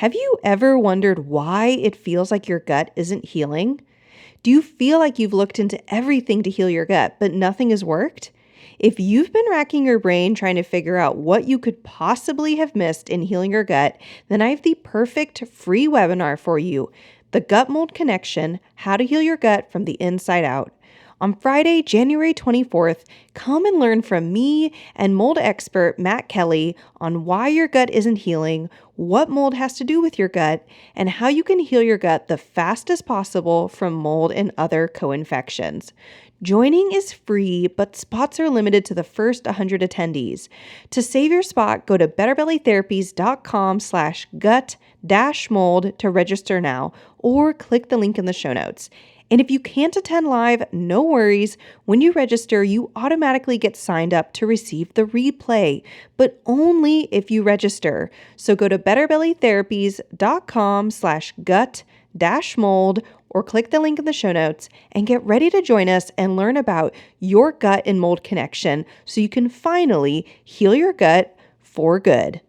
Have you ever wondered why it feels like your gut isn't healing? Do you feel like you've looked into everything to heal your gut, but nothing has worked? If you've been racking your brain trying to figure out what you could possibly have missed in healing your gut, then I have the perfect free webinar for you: The Gut Mold Connection: How to Heal Your Gut from the Inside Out. On Friday, January 24th, come and learn from me and mold expert Matt Kelly on why your gut isn't healing, what mold has to do with your gut, and how you can heal your gut the fastest possible from mold and other co-infections. Joining is free, but spots are limited to the first 100 attendees. To save your spot, go to betterbellytherapies.com/gut-mold to register now, or click the link in the show notes. And if you can't attend live, no worries. When you register, you automatically get signed up to receive the replay, but only if you register. So go to betterbellytherapies.com/gut-mold or click the link in the show notes and get ready to join us and learn about your gut and mold connection so you can finally heal your gut for good.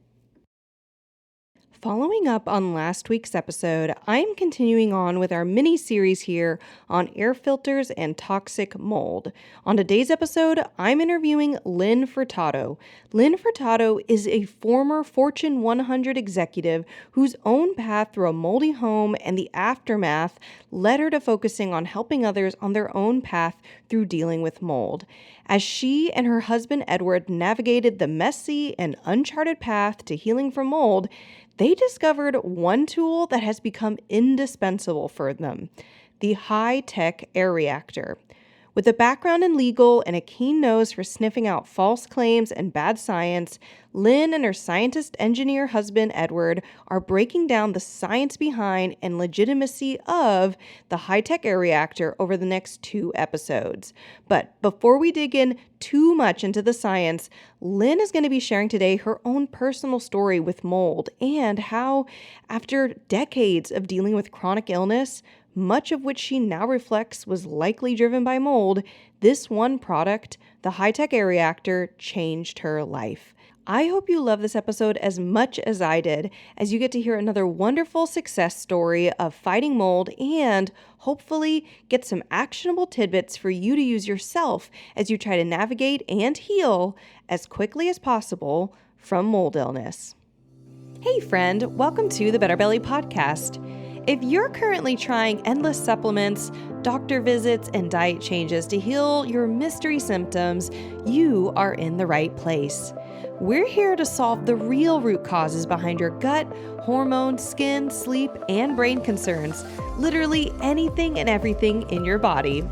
Following up on last week's episode, I'm continuing on with our mini series here on air filters and toxic mold. On today's episode, I'm interviewing Lynne Furtado. Lynne Furtado is a former Fortune 100 executive whose own path through a moldy home and the aftermath led her to focusing on helping others on their own path through dealing with mold. As she and her husband Edward navigated the messy and uncharted path to healing from mold, they discovered one tool that has become indispensable for them: the Hi-Tech Air Reactor. With a background in legal and a keen nose for sniffing out false claims and bad science, Lynne and her scientist engineer husband Edward are breaking down the science behind and legitimacy of the Hi-Tech Air Reactor over the next 2 episodes. But before we dig in too much into the science, Lynne is going to be sharing today her own personal story with mold and how, after decades of dealing with chronic illness, much of which she now reflects was likely driven by mold, this one product, the Hi-Tech Air Reactor, changed her life. I hope you love this episode as much as I did, as you get to hear another wonderful success story of fighting mold and hopefully get some actionable tidbits for you to use yourself as you try to navigate and heal as quickly as possible from mold illness. Hey friend, welcome to the Better Belly Podcast. If you're currently trying endless supplements, doctor visits, and diet changes to heal your mystery symptoms, you are in the right place. We're here to solve the real root causes behind your gut, hormone, skin, sleep, and brain concerns, literally anything and everything in your body.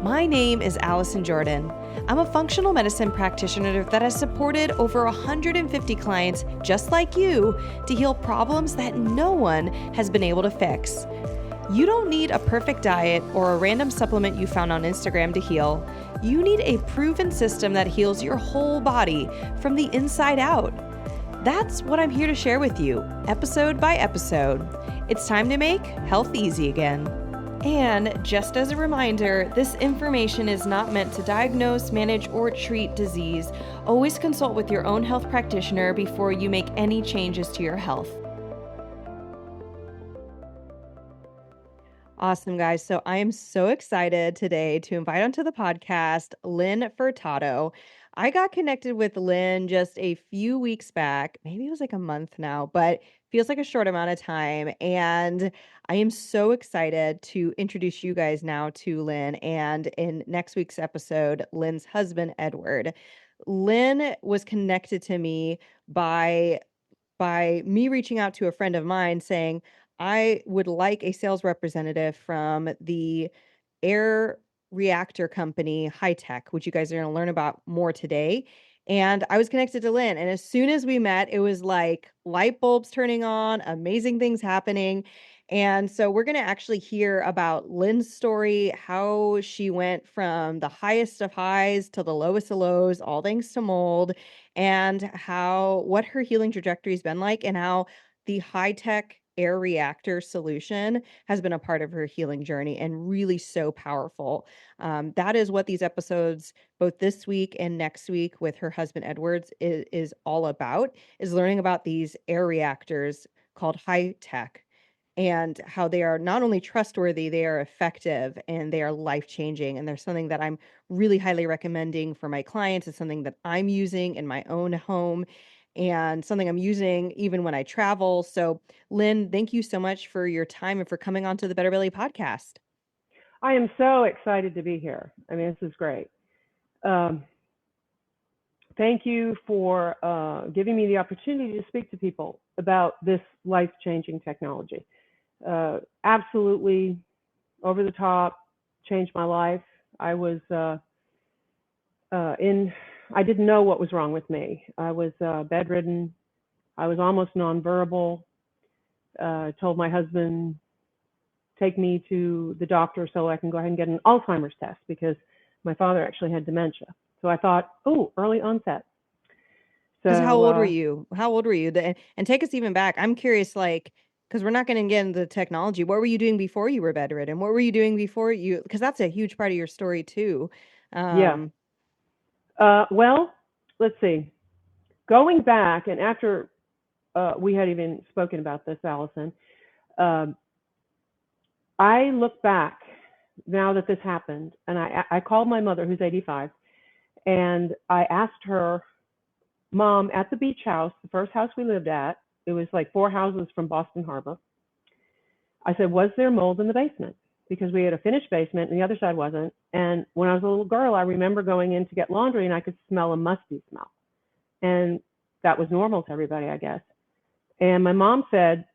My name is Allison Jordan. I'm a functional medicine practitioner that has supported over 150 clients just like you to heal problems that no one has been able to fix. You don't need a perfect diet or a random supplement you found on Instagram to heal. You need a proven system that heals your whole body from the inside out. That's what I'm here to share with you, episode by episode. It's time to make health easy again. And just as a reminder, this information is not meant to diagnose, manage, or treat disease. Always consult with your own health practitioner before you make any changes to your health. Awesome, guys. So I am so excited today to invite onto the podcast Lynne Furtado. I got connected with Lynne just a few weeks back. Maybe it was like a month now, but feels like a short amount of time. And I am so excited to introduce you guys now to Lynne. And in next week's episode, Lynne's husband, Edward. Lynne was connected to me by me reaching out to a friend of mine saying, I would like a sales representative from the air reactor company, Hi-Tech, which you guys are going to learn about more today. And I was connected to Lynne. And as soon as we met, it was like light bulbs turning on, amazing things happening. And so we're going to actually hear about Lynne's story, how she went from the highest of highs to the lowest of lows, all thanks to mold, and what her healing trajectory has been like, and how the Hi-Tech Air Reactor solution has been a part of her healing journey and really so powerful. That is what these episodes, both this week and next week with her husband Edwards, is all about, is learning about these air reactors, called Hi-Tech, and how they are not only trustworthy, they are effective and they are life-changing. And there's something that I'm really highly recommending for my clients. It's something that I'm using in my own home and something I'm using even when I travel. So, Lynn, thank you so much for your time and for coming on to the Better Belly podcast. I am so excited to be here. I mean, this is great. Um, Thank you for giving me the opportunity to speak to people about this life-changing technology. Absolutely over the top, changed my life. I was I didn't know what was wrong with me. I was bedridden. I was almost nonverbal. Told my husband, take me to the doctor so I can go ahead and get an Alzheimer's test because my father actually had dementia. So I thought, oh, early onset. Because how So old were you? How old were you? And take us even back. I'm curious, like, because we're not going to get into the technology. What were you doing before you were bedridden? What were you doing before you? Because that's a huge part of your story too. yeah. Um, Well, let's see. Going back, and after we had even spoken about this, Allison, um, I look back now that this happened, and I called my mother, who's 85, and I asked her, Mom, at the beach house, the first house we lived at, it was like 4 houses from Boston Harbor. I said, was there mold in the basement? Because we had a finished basement and the other side wasn't. And when I was a little girl, I remember going in to get laundry and I could smell a musty smell. And that was normal to everybody, I guess. And my mom said,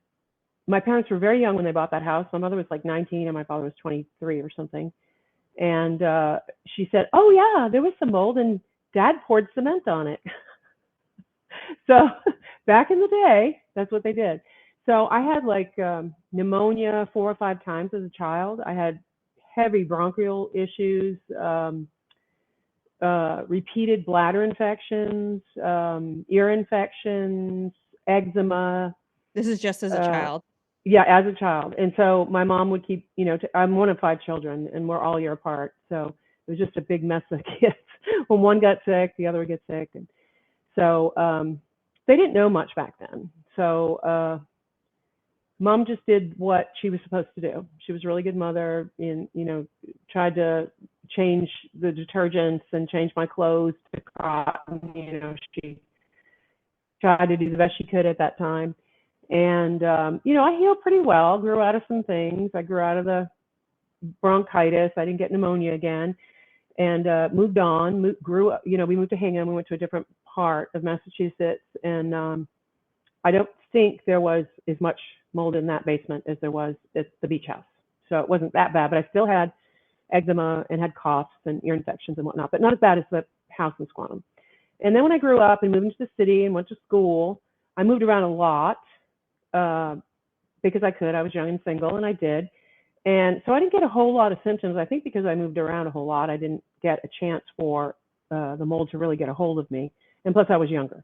my parents were very young when they bought that house. My mother was like 19 and my father was 23 or something. And she said, oh, yeah, there was some mold and Dad poured cement on it. So back in the day, that's what they did. So I had like pneumonia 4 or 5 times as a child. I had heavy bronchial issues, repeated bladder infections, ear infections, eczema. this is just as a Uh, child. yeah, as a child. And so my mom would keep, I'm one of 5 children and we're all a year apart. So it was just a big mess of kids. When one got sick, the other would get sick. And so they didn't know much back then. So mom just did what she was supposed to do. She was a really good mother and, tried to change the detergents and change my clothes to cotton. She tried to do the best she could at that time. And, I healed pretty well, grew out of some things. I grew out of the bronchitis. I didn't get pneumonia again and moved on, grew up, we moved to Hingham. We went to a different part of Massachusetts. And I don't think there was as much mold in that basement as there was at the beach house. So it wasn't that bad, but I still had eczema and had coughs and ear infections and whatnot, but not as bad as the house in Squantum. And then when I grew up and moved into the city and went to school, I moved around a lot because I could. I was young and single, and I did. And so I didn't get a whole lot of symptoms. I think because I moved around a whole lot, I didn't get a chance for the mold to really get a hold of me. And plus, I was younger.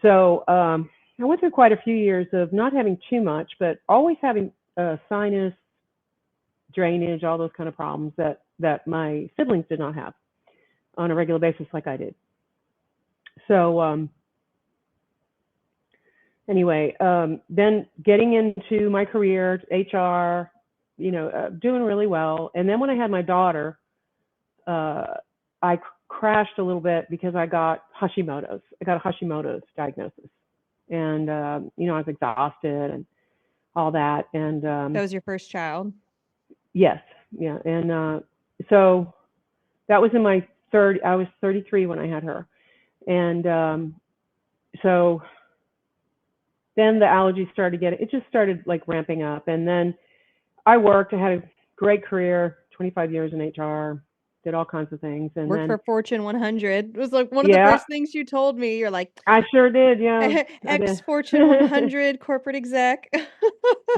So I went through quite a few years of not having too much, but always having sinus, drainage, all those kind of problems that my siblings did not have on a regular basis like I did. So anyway, then getting into my career, HR, doing really well. And then when I had my daughter, I crashed a little bit because I got Hashimoto's. I got a Hashimoto's diagnosis. And, I was exhausted and all that. And That was your first child. yes, yeah. And so that was in my I was 33 when I had her. And so then the allergies started it just started like ramping up. And then I worked, I had a great career, 25 years in HR, did all kinds of things. And Worked then, for Fortune 100. It was like one of the yeah, first things you told me. You're like, I sure did. Yeah, I ex did. Fortune 100 corporate exec.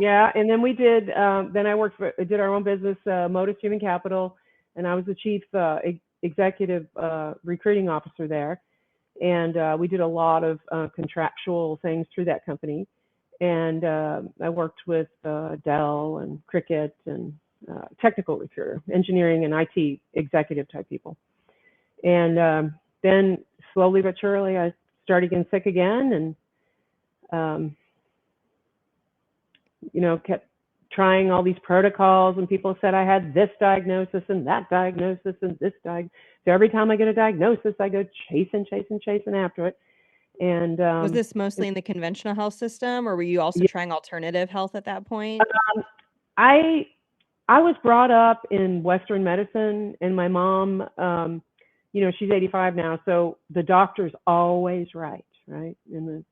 Yeah. And then we did, then did our own business, Modus Human Capital. And I was the chief executive recruiting officer there. And we did a lot of contractual things through that company. And I worked with Dell and Cricket and technical recruiter, engineering and IT executive type people. And then slowly but surely, I started getting sick again. And kept trying all these protocols, and people said I had this diagnosis and that diagnosis and this diagnosis. So every time I get a diagnosis, I go chasing after it. And Was this mostly in the conventional health system, or were you also yeah, trying alternative health at that point? I I was brought up in Western medicine, and my mom, she's 85 now, so the doctor's always right, right? And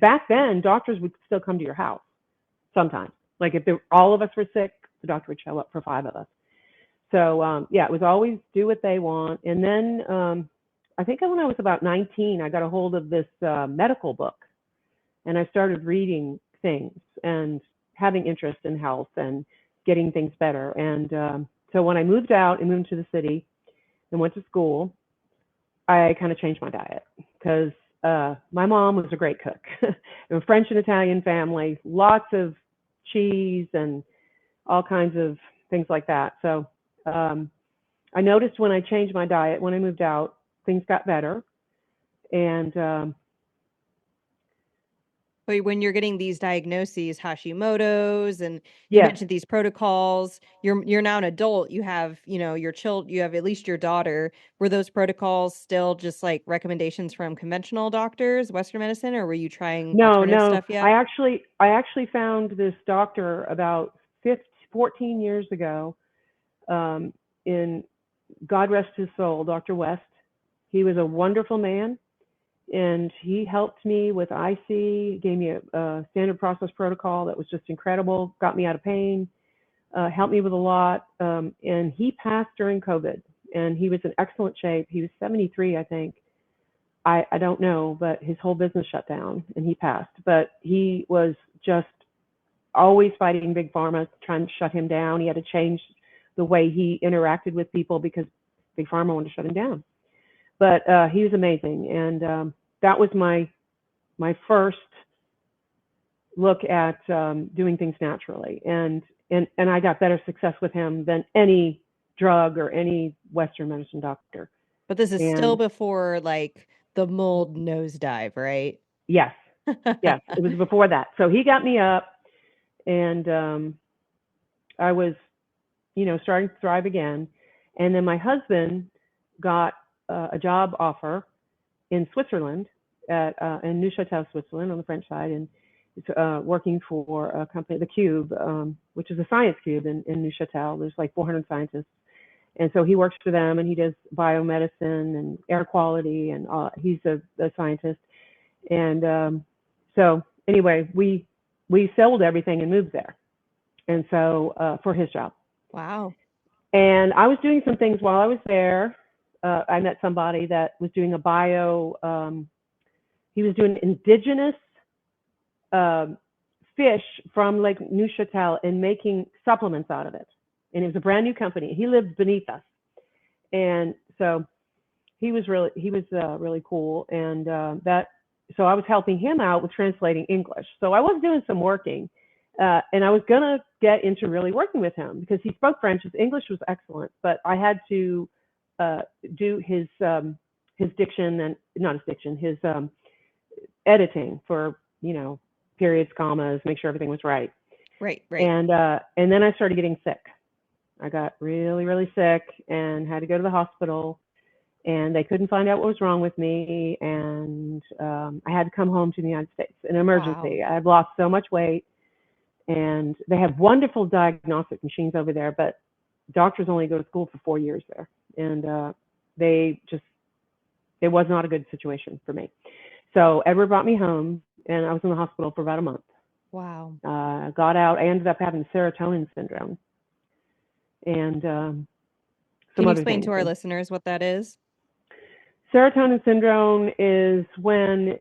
back then, doctors would still come to your house sometimes. Like if all of us were sick, the doctor would show up for 5 of us. So yeah, it was always do what they want. And then I think when I was about 19, I got a hold of this medical book, and I started reading things and having interest in health and getting things better. And so when I moved out and moved to the city and went to school, I kind of changed my diet because my mom was a great cook. A French and Italian family, lots of cheese and all kinds of things like that. So I noticed when I changed my diet, when I moved out, things got better. And But when you're getting these diagnoses, Hashimoto's, and you yes, mentioned these protocols, you're now an adult. You have, your child, you have at least your daughter. Were those protocols still just like recommendations from conventional doctors, Western medicine, or were you trying alternative no, stuff yet? I actually found this doctor about 14 years ago, in God rest his soul, Dr. West. He was a wonderful man, and he helped me with IC, gave me a standard process protocol that was just incredible, got me out of pain, helped me with a lot. And he passed during COVID, and he was in excellent shape. He was 73, I think. I don't know, but his whole business shut down and he passed. But he was just always fighting big pharma, trying to shut him down. He had to change the way he interacted with people because big pharma wanted to shut him down. But he was amazing, and that was my first look at doing things naturally, and I got better success with him than any drug or any Western medicine doctor. But this is still And before like the mold nosedive, right? yes, yes, it was before that. So he got me up, and I was, starting to thrive again. And then my husband got a job offer in Switzerland, in Neuchâtel, Switzerland, on the French side, and working for a company, the Cube, which is a science cube in Neuchâtel. There's like 400 scientists, and so he works for them, and he does biomedicine and air quality, and he's a scientist. And so anyway, we sold everything and moved there, and so for his job. Wow. And I was doing some things while I was there. I met somebody that was doing a he was doing indigenous fish from Lake Neuchâtel and making supplements out of it. And it was a brand new company. He lived beneath us. And so he was really cool. And so I was helping him out with translating English. So I was doing some working. And I was going to get into really working with him because he spoke French. His English was excellent, but I had to do his diction, and not his diction, his editing for, periods, commas, make sure everything was right. Right. And then I started getting sick. I got really, really sick and had to go to the hospital, and they couldn't find out what was wrong with me. And I had to come home to the United States in an emergency. Wow. I had lost so much weight, and they have wonderful diagnostic machines over there, but doctors only go to school for 4 years there. And it was not a good situation for me. So Edward brought me home, and I was in the hospital for about a month. Wow. Got out. I ended up having serotonin syndrome and some Can you other explain things. to our listeners what that is? Serotonin syndrome is when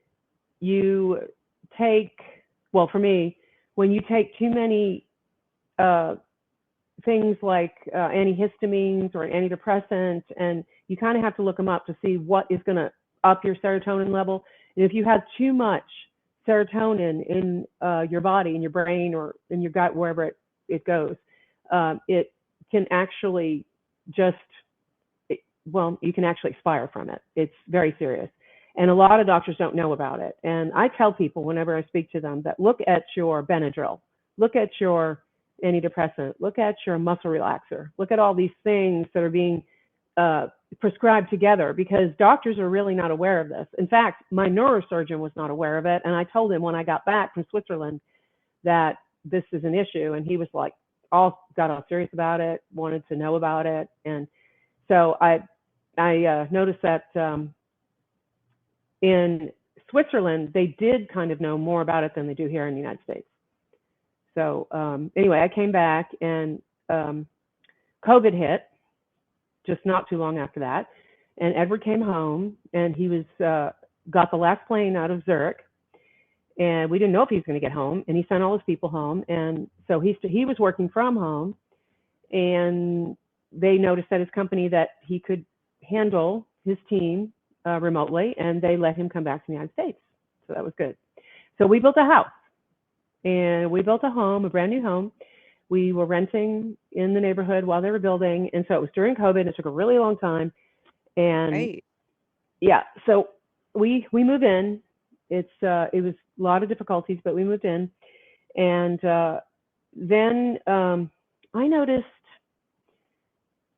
you take, well, for me, when you take too many things like antihistamines or antidepressants, and you kind of have to look them up to see what is going to up your serotonin level. And if you have too much serotonin in your body, in your brain, or in your gut, wherever it goes, it can actually you can actually expire from it. It's very serious. And a lot of doctors don't know about it. And I tell people whenever I speak to them that look at your Benadryl, look at your antidepressant, look at your muscle relaxer, look at all these things that are being prescribed together, because doctors are really not aware of this. In fact, my neurosurgeon was not aware of it. And I told him when I got back from Switzerland that this is an issue. And he was like, got all serious about it, wanted to know about it. And so I noticed that in Switzerland, they did kind of know more about it than they do here in the United States. So anyway, I came back and COVID hit just not too long after that. And Edward came home and he was got the last plane out of Zurich. And we didn't know if he was going to get home. And he sent all his people home. And so he was working from home. And they noticed at his company that he could handle his team remotely. And they let him come back to the United States. So that was good. So we built a house. And we built a home, a brand new home. We were renting in the neighborhood while they were building. And so it was during COVID. It took a really long time. And yeah, so we moved in. It was a lot of difficulties, but we moved in. And then I noticed,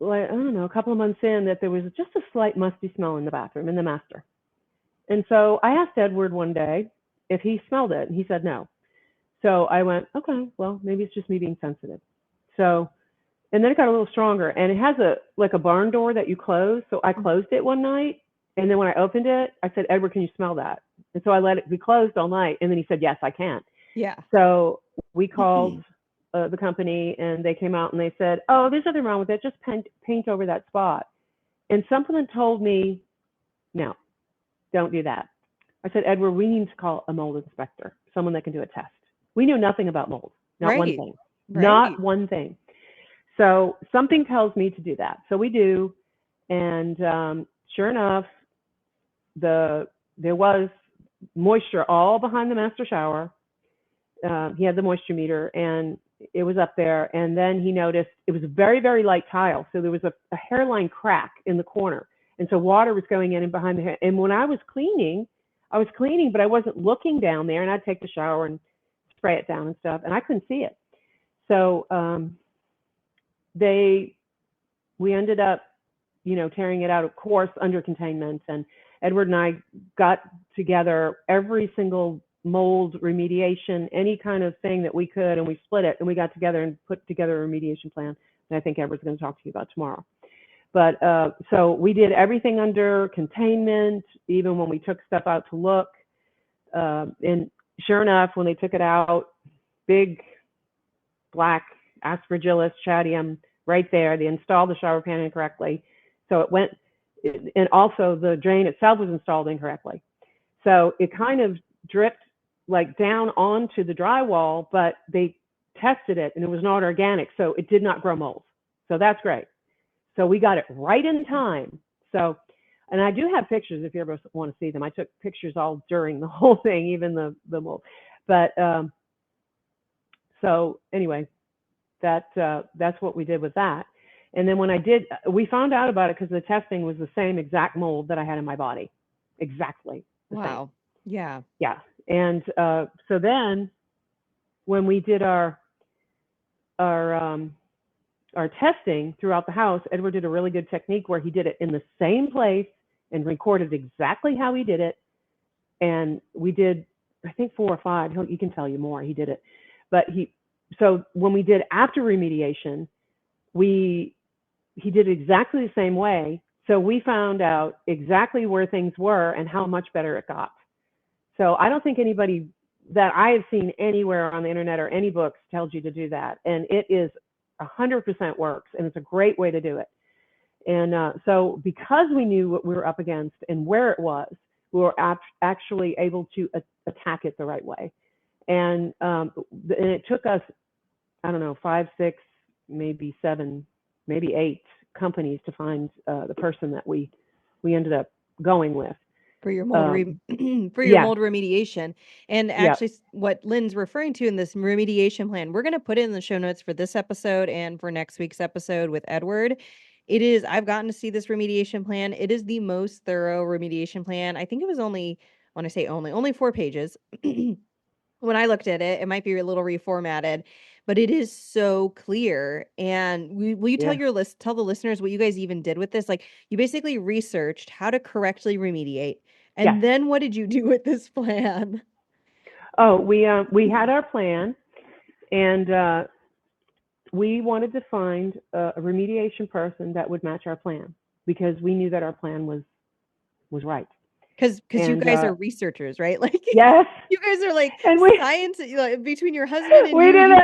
like, I don't know, a couple of months in that there was just a slight musty smell in the bathroom, in the master. And so I asked Edward one day if he smelled it, and he said no. So I went, okay, well, maybe it's just me being sensitive. So, and then it got a little stronger, and it has like a barn door that you close. So I closed it one night, and then when I opened it, I said, Edward, can you smell that? And so I let it be closed all night, and then he said, yes, I can. Yeah. So we called the company, and they came out and they said, oh, there's nothing wrong with it. Just paint over that spot. And something told me, no, don't do that. I said, Edward, we need to call a mold inspector, someone that can do a test. We knew nothing about mold, not one thing, not one thing. So something tells me to do that. So we do. And sure enough, there was moisture all behind the master shower. He had the moisture meter and it was up there. And then he noticed it was a very, very light tile. So there was a hairline crack in the corner. And so water was going in and behind the hair. And when I was cleaning, but I wasn't looking down there, and I'd take the shower and spray it down and stuff, and I couldn't see it. So we ended up, tearing it out, of course, under containment. And Edward and I got together every single mold remediation, any kind of thing that we could, and we split it, and we got together and put together a remediation plan. And I think Edward's going to talk to you about tomorrow. But so we did everything under containment, even when we took stuff out to look. And sure enough, when they took it out, big black aspergillus chadium right there. They installed the shower pan incorrectly. So it went, and also the drain itself was installed incorrectly. So it kind of dripped like down onto the drywall, but they tested it and it was not organic. So it did not grow mold. So that's great. So we got it right in time. So, and I do have pictures if you ever want to see them. I took pictures all during the whole thing, even the mold. But so anyway, that's what we did with that. And then when we found out about it because the testing was the same exact mold that I had in my body, exactly. Wow. Same. Yeah. Yeah. And so then when we did our testing throughout the house, Edward did a really good technique where he did it in the same place and recorded exactly how he did it. And we did, I think 4 or 5. He can tell you more. He did it. But so when we did after remediation, he did it exactly the same way. So we found out exactly where things were and how much better it got. So I don't think anybody that I have seen anywhere on the internet or any books tells you to do that. And it is 100% works, and it's a great way to do it. And so because we knew what we were up against and where it was, we were actually able to attack it the right way. And it took us, I don't know, 5, 6, maybe 7, maybe 8 companies to find the person that we ended up going with. For your mold mold remediation. And actually what Lynn's referring to in this remediation plan, we're going to put it in the show notes for this episode and for next week's episode with Edward. It is. I've gotten to see this remediation plan. It is the most thorough remediation plan. I think it was only, when I say only 4 pages. When I looked at it, it might be a little reformatted, but it is so clear. And will you tell Yeah. tell the listeners what you guys even did with this? Like, you basically researched how to correctly remediate, Yes. and then what did you do with this plan? Oh, we had our plan, and we wanted to find a remediation person that would match our plan because we knew that our plan was right. Because you And guys are researchers, right? Like, yes, you guys are like and we science, like, between your husband and we you, did it.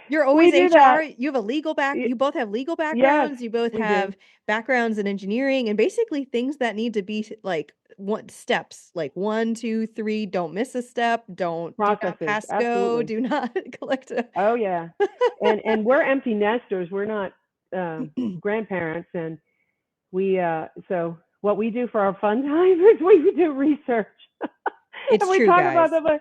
you're We always do that. HR. You have a you both have legal Yes, backgrounds. You both we do. have backgrounds in engineering and basically things that need to be like one steps, like 1, 2, 3, don't miss a step. Do not Processes, pass go. absolutely. Do not collect a. Oh yeah, and we're empty nesters. We're not grandparents, and we so what we do for our fun time is we do research, and It's we true, talk about guys. them. But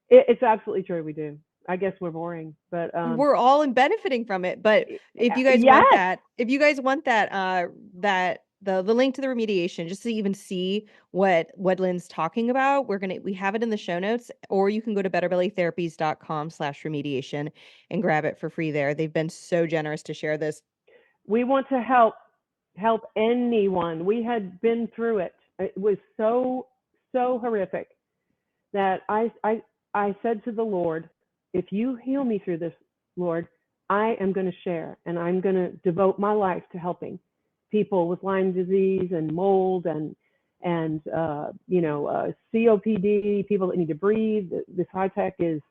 it's absolutely true. We do. I guess we're boring, but We're all in benefiting from it. But yes, if you guys want that, that the link to the remediation, just to even see what Lynn's talking about, we have it in the show notes, or you can go to betterbellytherapies.com/remediation and grab it for free there. They've been so generous to share this. we want to help anyone. We had been through it. It was so horrific that I said to the Lord, if you heal me through this, Lord, I am going to share and I'm going to devote my life to helping people with Lyme disease and mold and COPD, people that need to breathe. This high tech is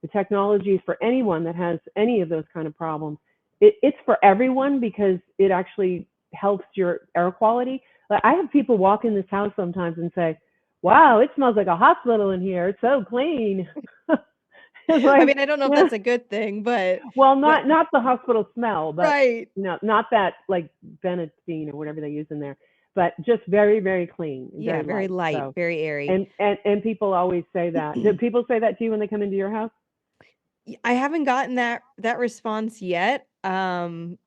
the technology for anyone that has any of those kind of problems. It's for everyone because it actually helps your air quality. Like, I have people walk in this house sometimes and say, wow, it smells like a hospital in here. It's so clean. It's I like, mean, I don't know if yeah, that's a good thing, but well, but not the hospital smell, but right. no, not that like Benetine or whatever they use in there, but just very, very clean and Yeah, very very light. light, So, very airy. and people always say that. Do people say that to you when they come into your house? I haven't gotten that response yet. I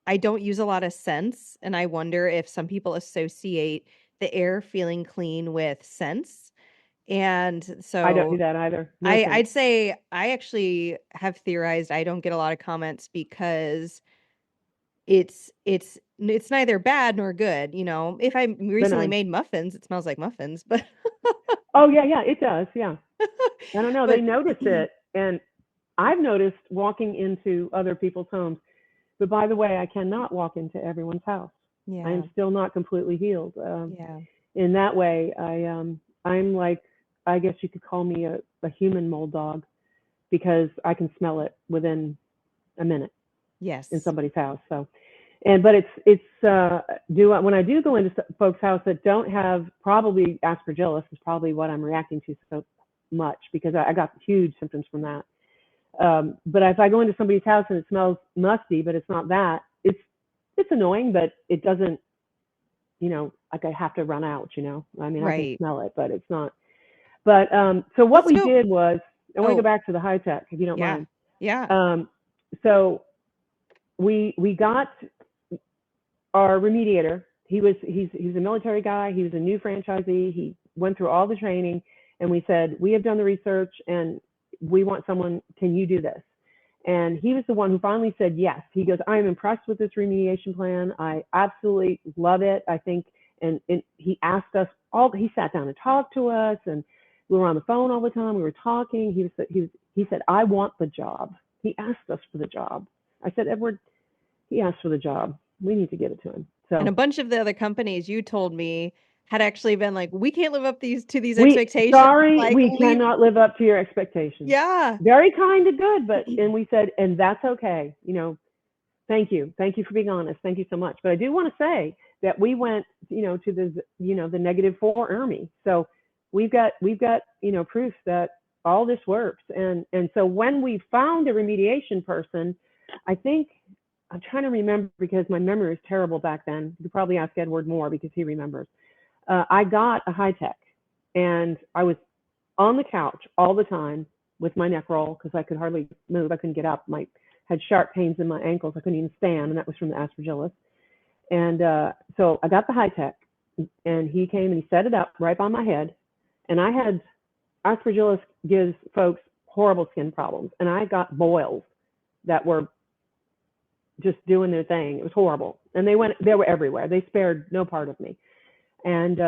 I don't use a lot of scents, and I wonder if some people associate the air feeling clean with scents. And I don't do so that either. No sense. I'd say I actually have theorized I don't get a lot of comments because it's neither bad nor good, you know. If I recently Benign. made muffins, it smells like muffins, but Oh yeah, yeah, it does. Yeah. I don't know. They but notice it, and I've noticed walking into other people's homes. But by the way, I cannot walk into everyone's house. I yeah, am still not completely healed. yeah. In that way, I'm like, I guess you could call me a human mold dog because I can smell it within a minute in Yes. somebody's house. So, and but it's do when I do go into folks' house that don't have probably aspergillus is probably what I'm reacting to so much because I got huge symptoms from that. But if I go into somebody's house and it smells musty, but it's not that, it's annoying, but it doesn't, like I have to run out, I mean, I can Right. smell it, but it's not. But so what Let's we go. did was, I want to go Oh, back to the high tech, if you don't yeah. mind. Yeah. Um, so we got our remediator. He's a military guy. He was a new franchisee. He went through all the training, and we said we have done the research, and we want someone. Can you do this? And he was the one who finally said yes. He goes, I am impressed with this remediation plan. I absolutely love it. I think, and he asked us all. He sat down and talked to us, and we were on the phone all the time. We were talking. He said, I want the job. He asked us for the job. I said, Edward, he asked for the job. We need to give it to him. And So a bunch of the other companies you told me had actually been like, we can't live up to these we expectations. sorry, Like, we leave. cannot live up to your expectations. Yeah. Very kind and good, but and we said, and that's okay. Thank you. Thank you for being honest. Thank you so much. But I do want to say that we went, to the -4 Army. So we've got, proof that all this works. And so when we found a remediation person, I think I'm trying to remember because my memory was terrible back then. You could probably ask Edward more because he remembers. I got a high tech and I was on the couch all the time with my neck roll because I could hardly move. I couldn't get up. My had sharp pains in my ankles. I couldn't even stand, and that was from the aspergillus. And so I got the Hi-Tech, and he came and he set it up right by my head. And I had aspergillus gives folks horrible skin problems, and I got boils that were just doing their thing. It was horrible, and they were everywhere. They spared no part of me. And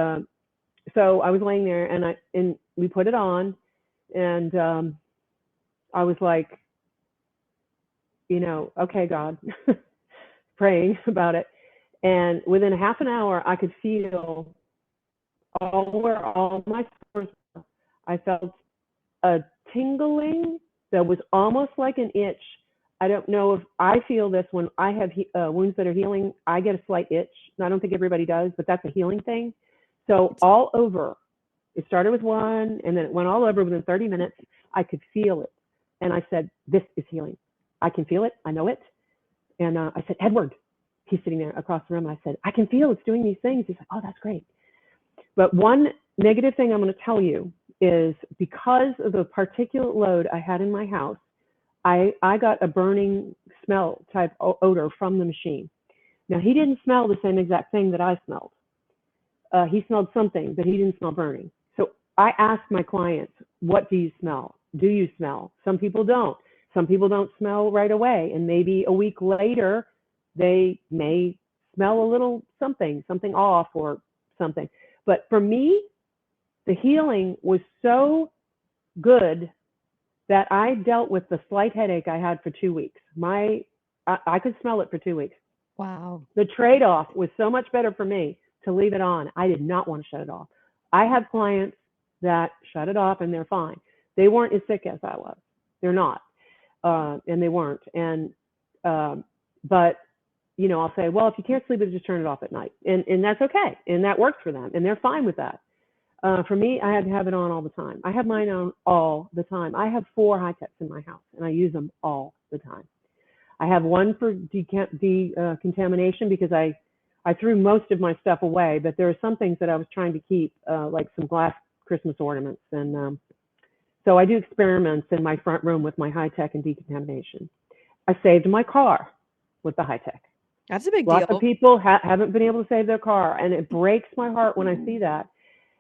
so I was laying there, and we put it on, and I was like, okay, God, praying about it. And within a half an hour, I could feel where all my sores were. I felt a tingling that was almost like an itch. I don't know if I feel this when I have wounds that are healing. I get a slight itch. And I don't think everybody does, but that's a healing thing. So all over, it started with one, and then it went all over within 30 minutes. I could feel it. And I said, this is healing. I can feel it. I know it. And I said, Edward, he's sitting there across the room. And I said, I can feel it's doing these things. He's like, oh, that's great. But one negative thing I'm going to tell you is because of the particulate load I had in my house, I got a burning smell type odor from the machine. Now, he didn't smell the same exact thing that I smelled. He smelled something, but he didn't smell burning. So I asked my clients, what do you smell? Do you smell? Some people don't. Some people don't smell right away. And maybe a week later, they may smell a little something off or something. But for me, the healing was so good that I dealt with the slight headache I had for 2 weeks. I could smell it for 2 weeks. Wow. The trade-off was so much better for me to leave it on. I did not want to shut it off. I have clients that shut it off and they're fine. They weren't as sick as I was. They're not. And they weren't. And, but, I'll say, well, if you can't sleep, just turn it off at night. And that's okay. And that works for them. And they're fine with that. For me, I had to have it on all the time. I have mine on all the time. I have 4 Hi-Techs in my house, and I use them all the time. I have one for decontamination because I threw most of my stuff away, but there are some things that I was trying to keep, like some glass Christmas ornaments. And so I do experiments in my front room with my Hi-Tech and decontamination. I saved my car with the Hi-Tech. That's a big deal. Lots of people haven't been able to save their car, and it breaks my heart when I see that.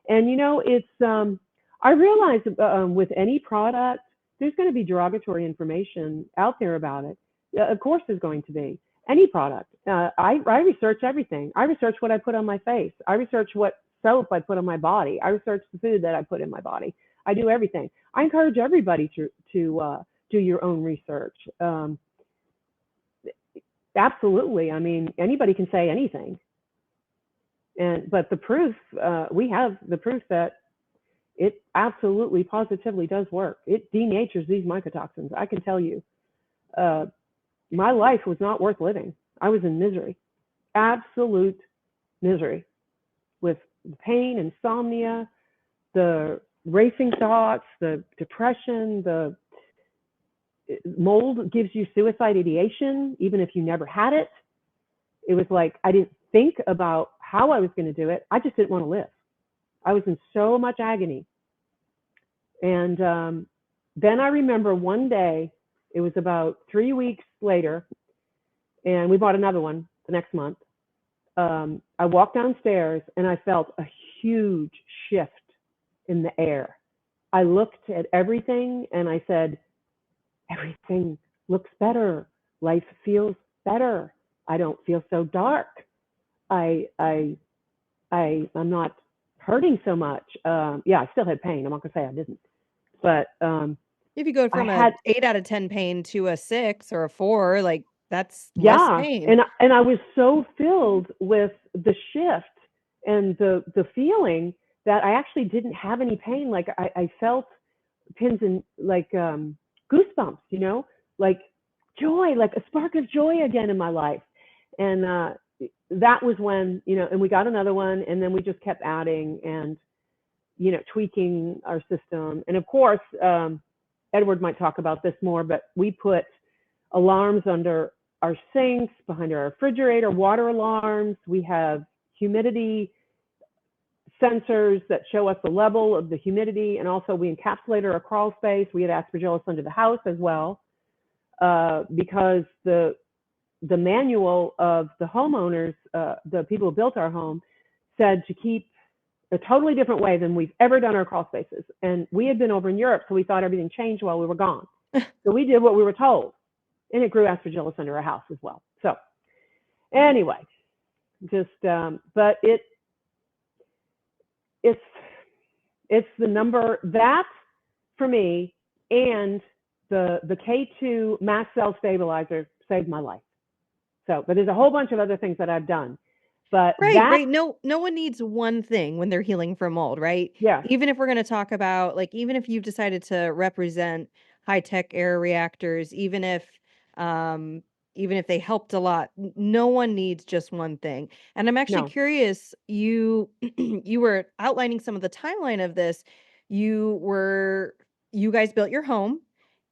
And, it's, I realize with any product, there's going to be derogatory information out there about it. Of course there's going to be. Any product. I research everything. I research what I put on my face. I research what soap I put on my body. I research the food that I put in my body. I do everything. I encourage everybody to do your own research. Absolutely. I mean, anybody can say anything. But the proof, we have the proof that it absolutely, positively does work. It denatures these mycotoxins. I can tell you, my life was not worth living. I was in misery, absolute misery, with pain, insomnia, the racing thoughts, the depression, the mold gives you suicide ideation, even if you never had it. It was like, I didn't think about how I was going to do it. I just didn't want to live. I was in so much agony. And then I remember one day, it was about 3 weeks later, and we bought another one the next month. I walked downstairs and I felt a huge shift in the air. I looked at everything and I said, everything looks better. Life feels better. I don't feel so dark. I'm not hurting so much. Yeah, I still had pain. I'm not gonna say I didn't, but if you go from a 8 out of 10 pain to a 6 or a 4, like that's less pain. And I was so filled with the shift and the feeling that I actually didn't have any pain. Like I felt pins and like goosebumps, like joy, like a spark of joy again in my life. And that was when, and we got another one, and then we just kept adding and, tweaking our system. And of course, Edward might talk about this more, but we put alarms under our sinks, behind our refrigerator, water alarms. We have humidity sensors that show us the level of the humidity. And also we encapsulate our crawl space. We had aspergillus under the house as well, because the manual of the homeowners, the people who built our home, said to keep a totally different way than we've ever done our crawl spaces. And we had been over in Europe, so we thought everything changed while we were gone. So we did what we were told, and it grew aspergillus under our house as well. So anyway, just but it's the number that for me, and the K2 mast cell stabilizer saved my life. So, but there's a whole bunch of other things that I've done. But Right, that, right. No one needs one thing when they're healing from mold, right? yeah, Even if we're going to talk about, like, even if you've decided to represent high-tech air reactors, um even if they helped a lot, no one needs just one thing. And I'm actually no, curious, you you were outlining some of the timeline of this. You were you guys built your home,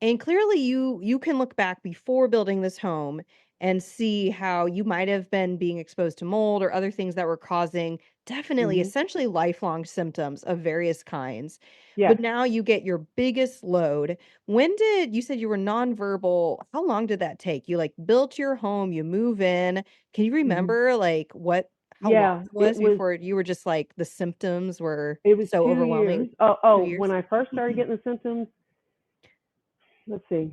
and clearly you can look back before building this home and see how you might have been being exposed to mold or other things that were causing definitely hmm, essentially lifelong symptoms of various kinds. But yes, now you get your biggest load. When did you said you were nonverbal? How long did that take? You like built your home, you move in. Can you hmm, remember like what how long yeah, it was before you were just like the symptoms were it was so 2 years. overwhelming? Oh, 2 when years? I first started getting the symptoms, let's see.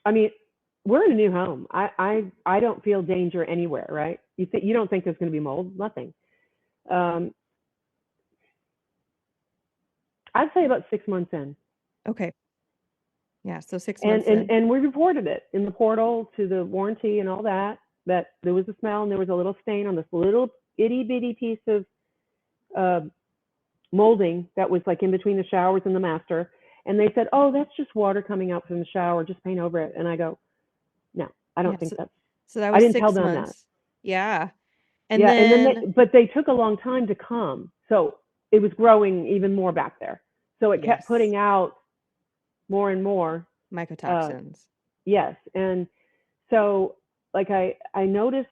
I mean, we're in a new home. I don't feel danger anywhere, right? You don't think there's going to be mold? Nothing. Um, I'd say about 6 months in. Okay. Yeah, so 6 and months and in. and we reported it in the portal to the warranty and all that, that there was a smell and there was a little stain on this little itty bitty piece of uh, molding that was like in between the showers and the master. And they said, oh, that's just water coming out from the shower, just paint over it. And I go, no, I Yeah, don't think that's, so that I was didn't tell 6 them that. months. Yeah. And Yeah, and then then but they took a long time to come, so it was growing even more back there, so it kept yes, putting out more and more. uh, mycotoxins. yes. And so, like, I noticed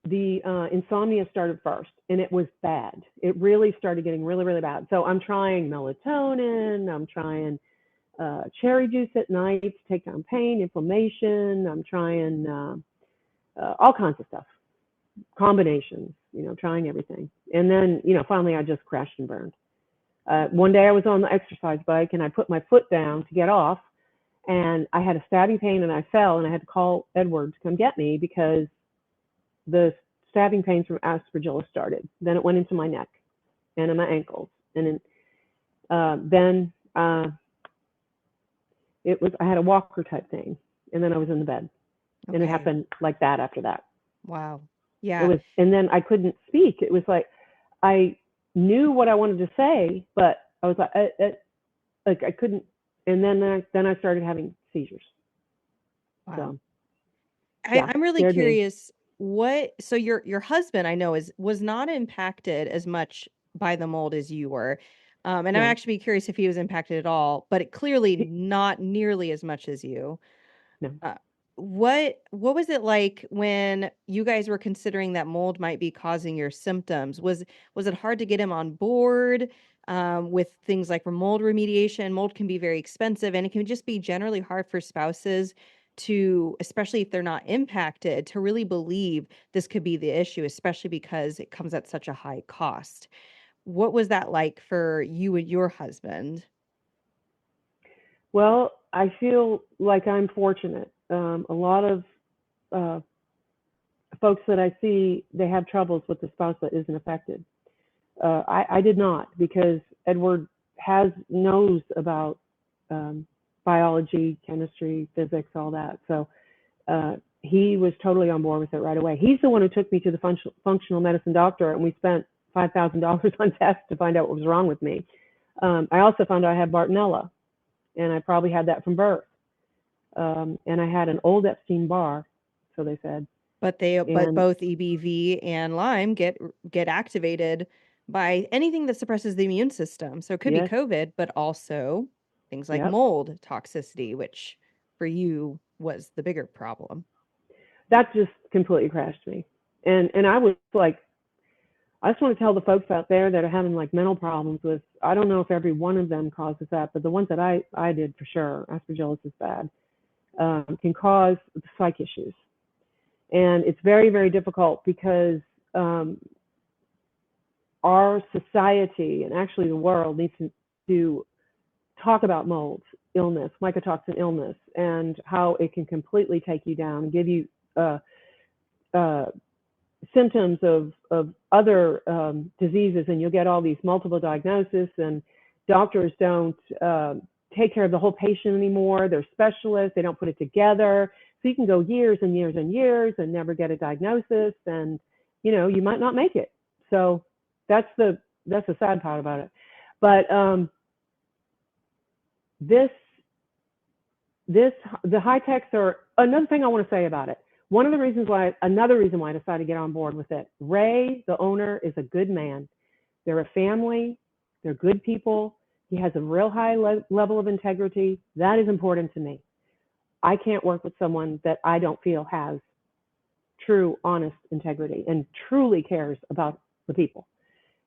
the insomnia started first, and it was bad. It really started getting really, really bad. So I'm trying melatonin. I'm trying cherry juice at night to take down pain, inflammation. I'm trying all kinds of stuff, combinations. Trying everything. And then, finally, I just crashed and burned. One day I was on the exercise bike, and I put my foot down to get off, and I had a stabbing pain, and I fell, and I had to call Edward to come get me because the stabbing pains from aspergillus started. Then it went into my neck and in my ankles, and then I had a walker type thing, and then I was in the bed, and it Okay. happened like that after that. Wow. It Yeah. was, and then I couldn't speak. It was like I knew what I wanted to say, but I was like I couldn't. And then I started having seizures. Wow. So yeah, I'm really scared me. curious what so your husband I know is was not impacted as much by the mold as you were. And I'm No, actually curious if he was impacted at all, but it clearly he, not nearly as much as you. no. Uh, what was it like when you guys were considering that mold might be causing your symptoms? Was it hard to get him on board with things like mold remediation? Mold can be very expensive, and it can just be generally hard for spouses to, especially if they're not impacted, to really believe this could be the issue, especially because it comes at such a high cost. What was that like for you and your husband? Well, I feel like I'm fortunate. A lot of uh, folks that I see, they have troubles with the spouse that isn't affected. I did not, because Edward knows about biology, chemistry, physics, all that. So he was totally on board with it right away. He's the one who took me to the functional medicine doctor, and we spent $5,000 on tests to find out what was wrong with me. I also found out I had Bartonella, and I probably had that from birth. And I had an old Epstein Barr, so they said. But And both EBV and Lyme get activated by anything that suppresses the immune system. So it could be yes, COVID, but also things like yep, mold toxicity, which for you was the bigger problem. that just completely crashed me. And I was like, I just want to tell the folks out there that are having like mental problems with, I don't know if every one of them causes that, but the ones that I did for sure, aspergillus is bad, can cause psych issues. And it's very, very difficult because our society and actually the world needs to talk about mold illness, mycotoxin illness, and how it can completely take you down, give you symptoms of other diseases, and you'll get all these multiple diagnoses, and doctors don't take care of the whole patient anymore. They're specialists. They don't put it together. So you can go years and years and years and never get a diagnosis, and you might not make it. So that's the sad part about it. But the Hi-Techs are another thing I want to say about it. Another reason why I decided to get on board with it. Ray, the owner, is a good man. They're a family. They're good people. He has a real high level of integrity. That is important to me. I can't work with someone that I don't feel has true, honest integrity and truly cares about the people.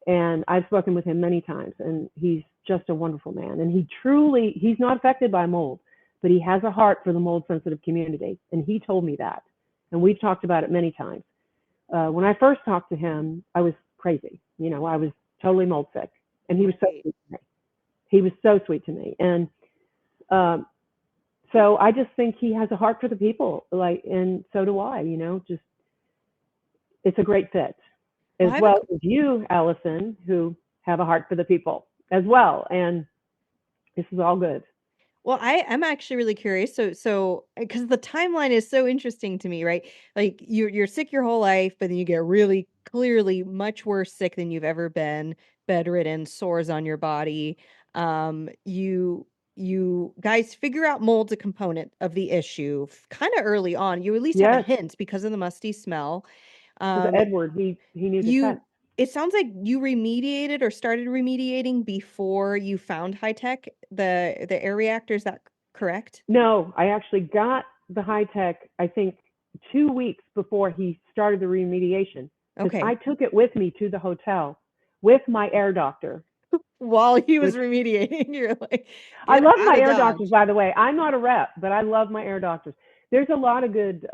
And I've spoken with him many times, and he's just a wonderful man. And he's not affected by mold, but he has a heart for the mold sensitive community. And he told me that. And we've talked about it many times. When I first talked to him, I was crazy. I was totally mold sick. And he was so sweet to me. He was so sweet to me. And so I just think he has a heart for the people, and so do I, just it's a great fit. As well as you, Allison, who have a heart for the people as well. And this is all good. Well, I'm actually really curious. So because the timeline is so interesting to me, right? Like you're sick your whole life, but then you get really clearly much worse sick than you've ever been, bedridden, sores on your body. You guys figure out mold's a component of the issue kind of early on. You at least have a hint because of the musty smell. Because Edward, he knew the test. It sounds like you remediated or started remediating before you found Hi-Tech, the air reactor. Is that correct? No, I actually got the Hi-Tech, I think, 2 weeks before he started the remediation. Okay. I took it with me to the hotel with my air doctor. While he was remediating, you're like, I love my air doctors, by the way. I'm not a rep, but I love my air doctors. There's a lot of good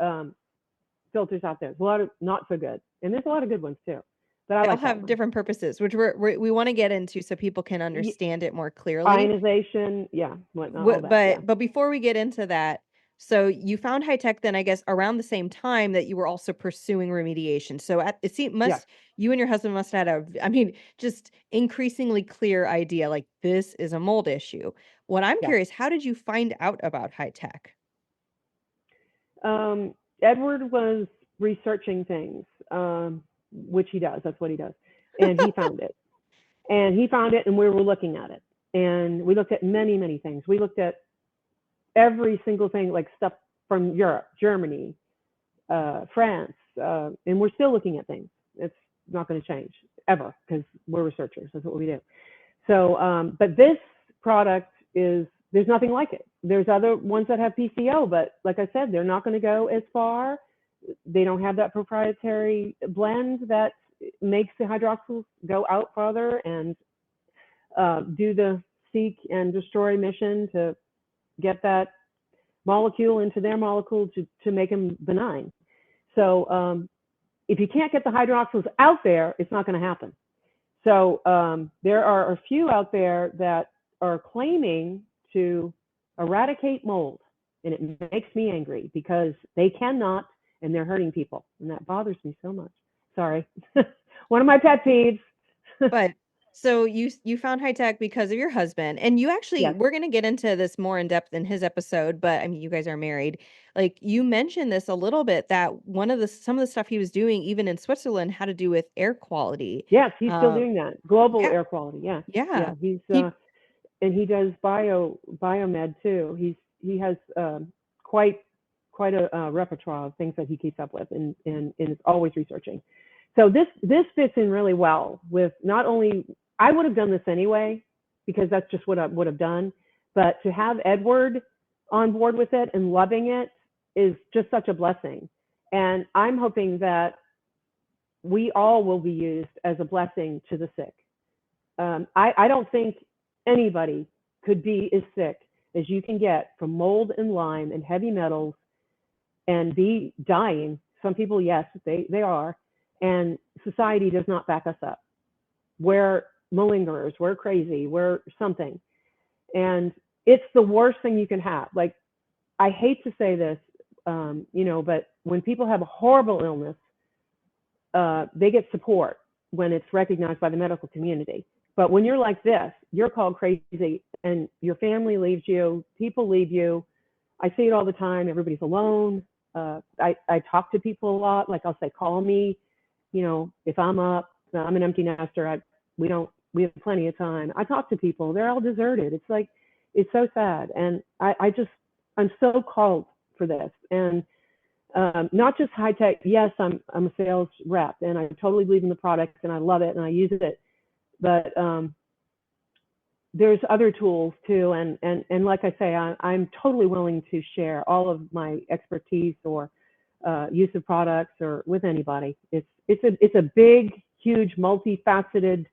filters out there. There's a lot of not so good, and there's a lot of good ones too. But I all have different purposes, which we want to get into so people can understand it more clearly. Ionization, yeah, whatnot. But before we get into that, so you found Hi-Tech then, I guess, around the same time that you were also pursuing remediation. So you and your husband must have had just increasingly clear idea, like this is a mold issue. What I'm curious, how did you find out about Hi-Tech? Edward was researching things, which he does. That's what he does. And he found it. And we were looking at it. And we looked at many, many things. We looked at every single thing, like stuff from Europe, Germany, France, and we're still looking at things. It's not going to change ever because we're researchers. That's what we do. So, but this product there's nothing like it. There's other ones that have PCO, but like I said, they're not going to go as far. They don't have that proprietary blend that makes the hydroxyls go out farther and do the seek and destroy mission to get that molecule into their molecule to make them benign. So if you can't get the hydroxyls out there, it's not going to happen. So there are a few out there that are claiming to eradicate mold, and it makes me angry because they cannot, and they're hurting people, and that bothers me so much. Sorry. One of my pet peeves. But so you found Hi-Tech because of your husband, and you actually, we're going to get into this more in depth in his episode, but I mean, you guys are married. Like you mentioned this a little bit, that some of the stuff he was doing, even in Switzerland, had to do with air quality. Yes, he's still doing that. Global air quality. Yeah. Yeah. He's and he does biomed too. He has quite a repertoire of things that he keeps up with, and is always researching. So this fits in really well with, not only, I would have done this anyway because that's just what I would have done, but to have Edward on board with it and loving it is just such a blessing. And I'm hoping that we all will be used as a blessing to the sick. I don't think anybody could be as sick as you can get from mold and Lyme and heavy metals and be dying Some people, yes, they are. And society does not back us up. We're malingerers, we're crazy, we're something. And it's the worst thing you can have. Like, I hate to say this, but when people have a horrible illness, they get support when it's recognized by the medical community. But when you're like this, you're called crazy, and your family leaves you, people leave you. I see it all the time. Everybody's alone. I talk to people a lot. Like, I'll say, call me, if I'm up. I'm an empty nester. We have plenty of time. I talk to people. They're all deserted. It's like, it's so sad. And I'm so called for this. And not just high tech. Yes, I'm a sales rep, and I totally believe in the product, and I love it, and I use it. But there's other tools too, and like I say, I'm totally willing to share all of my expertise or use of products or with anybody. It's a big, huge, multifaceted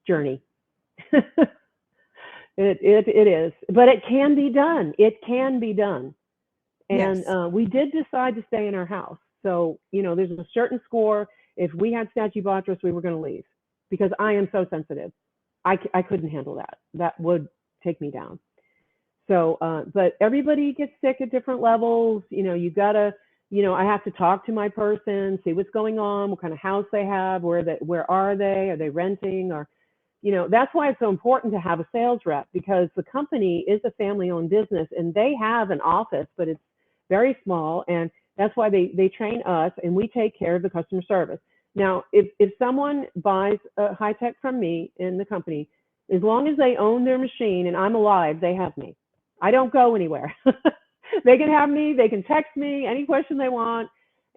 journey. It is, but it can be done. It can be done. And Yes. we did decide to stay in our house. So, there's a certain score. If we had stachybotrys, we were going to leave because I am so sensitive. I couldn't handle that. That would take me down. So, but everybody gets sick at different levels. You got to, I have to talk to my person, see what's going on, what kind of house they have, where are they? Are they renting? Or, that's why it's so important to have a sales rep, because the company is a family-owned business and they have an office, but it's very small, and that's why they train us, and we take care of the customer service. Now, if someone buys a high tech from me in the company, as long as they own their machine and I'm alive, they have me. I don't go anywhere. They can have me. They can text me any question they want,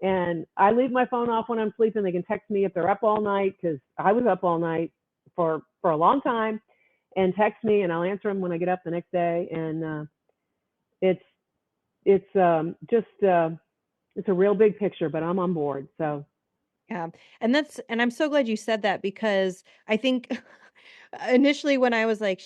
and I leave my phone off when I'm sleeping. They can text me if they're up all night, because I was up all night for a long time, and text me, and I'll answer them when I get up the next day. And it's it's a real big picture, but I'm on board. So Yeah. And I'm so glad you said that, because I think initially when I was like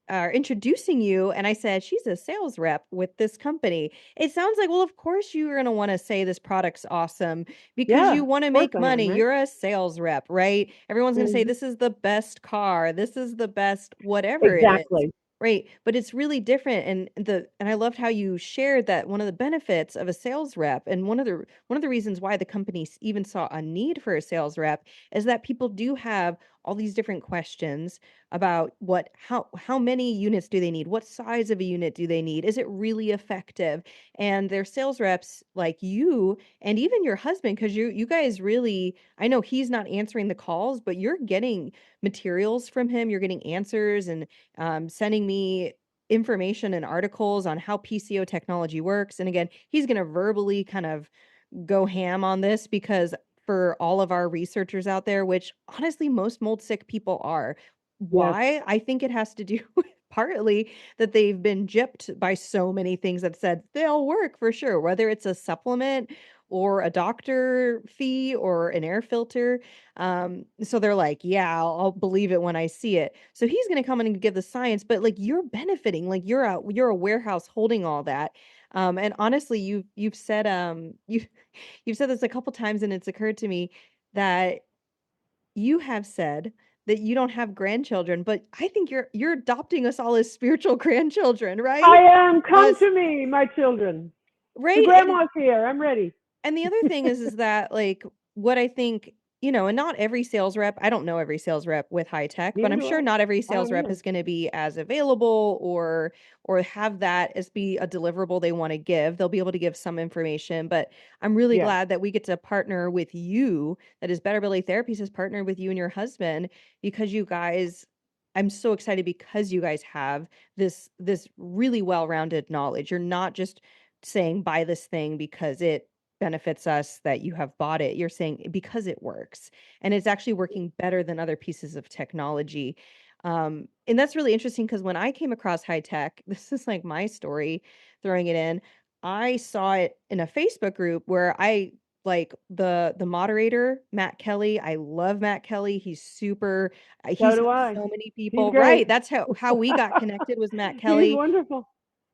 introducing you and I said she's a sales rep with this company, it sounds like, well, of course you're going to want to say this product's awesome because yeah, you want of to course make I am, money. right? You're a sales rep, right? Everyone's going to say Mm-hmm. this is the best car, this is the best whatever it is. Exactly. Right. But it's really different. And I loved how you shared that one of the benefits of a sales rep, and one of the reasons why the company even saw a need for a sales rep, is that people do have all these different questions about how many units do they need? What size of a unit do they need? Is it really effective? And their sales reps like you and even your husband, because you guys really, I know he's not answering the calls, but you're getting materials from him, you're getting answers, and sending me information and articles on how PCO technology works. And again, he's going to verbally kind of go ham on this, because for all of our researchers out there, which honestly most mold sick people are, Yes. why? I think it has to do with partly that they've been gypped by so many things that said they'll work for sure, whether it's a supplement or a doctor fee or an air filter. So they're like, yeah, I'll believe it when I see it. So he's going to come in and give the science, but like you're benefiting, like you're a warehouse holding all that. And honestly, you've said you've said this a couple times, and it's occurred to me that you have said that you don't have grandchildren, but I think you're adopting us all as spiritual grandchildren, I right? am. Come Us, to me, my children. The right? grandma's here. I'm ready. And the other thing is that, like, what I think, and not every sales rep, I don't know every sales rep with high tech, but Neither I'm do sure I. not every I sales don't rep either. is going to be as available or have that as be a deliverable they want to give. They'll be able to give some information, but I'm really Yeah. glad that we get to partner with you, that is Better Belly Therapies has partnered with you and your husband, because you guys, I'm so excited because you guys have this really well-rounded knowledge. You're not just saying buy this thing because it benefits us, that you have bought it. You're saying because it works, and it's actually working better than other pieces of technology. And that's really interesting, because when I came across high tech, this is like my story throwing it in. I saw it in a Facebook group where I like the moderator, Matt Kelly. I love Matt Kelly. He's super, So he's do helped I. so many He's people. great. Right. That's how we got connected, was Matt He's Kelly. wonderful.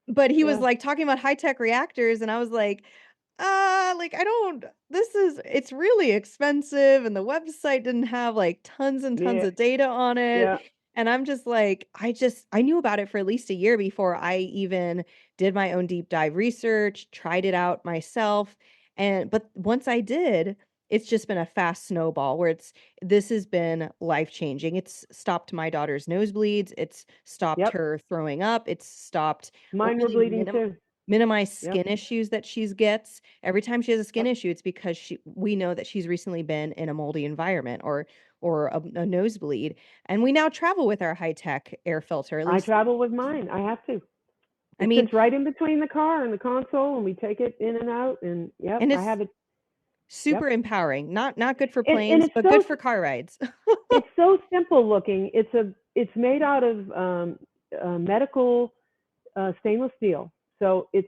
But he was Yeah. like talking about high-tech reactors, and I was like, like I don't it's really expensive and the website didn't have like tons and tons Yeah, of data on it. yeah, And I'm just like, I knew about it for at least a year before I even did my own deep dive research, tried it out myself. But once I did, it's just been a fast snowball where this has been life changing. It's stopped my daughter's nosebleeds, it's stopped yep. her throwing up, it's stopped or Mine were really bleeding too. minimize Yep, skin issues that she gets. Every time she has a skin yep. issue, it's because we know that she's recently been in a moldy environment or a nosebleed. And we now travel with our high-tech air filter, at I least. travel with mine. I have to. I It mean, sits right in between the car and the console, and we take it in and out. And yep, and I it's have it. super Yep. empowering. Not good for And planes, it's but good so for car rides. simple looking. It's made out of medical stainless steel. So it's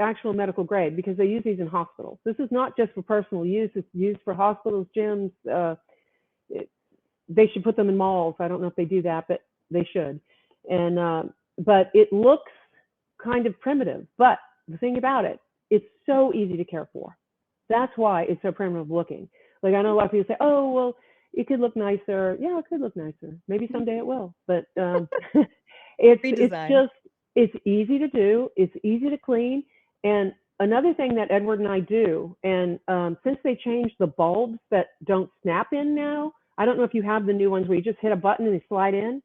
actual medical grade because they use these in hospitals. This is not just for personal use. It's used for hospitals, gyms. It, they should put them in malls. I don't know if they do that, but they should. And but it looks kind of primitive. But the thing about it, it's so easy to care for. That's why it's so primitive looking. Like I know a lot of people say, "Oh, well, it could look nicer." Yeah, it could look nicer. Maybe someday it will. But it's Redesign. just it's easy to do. It's easy to clean. And another thing that Edward and I do, and since they changed the bulbs that don't snap in now, I don't know if you have the new ones where you just hit a button and they slide in.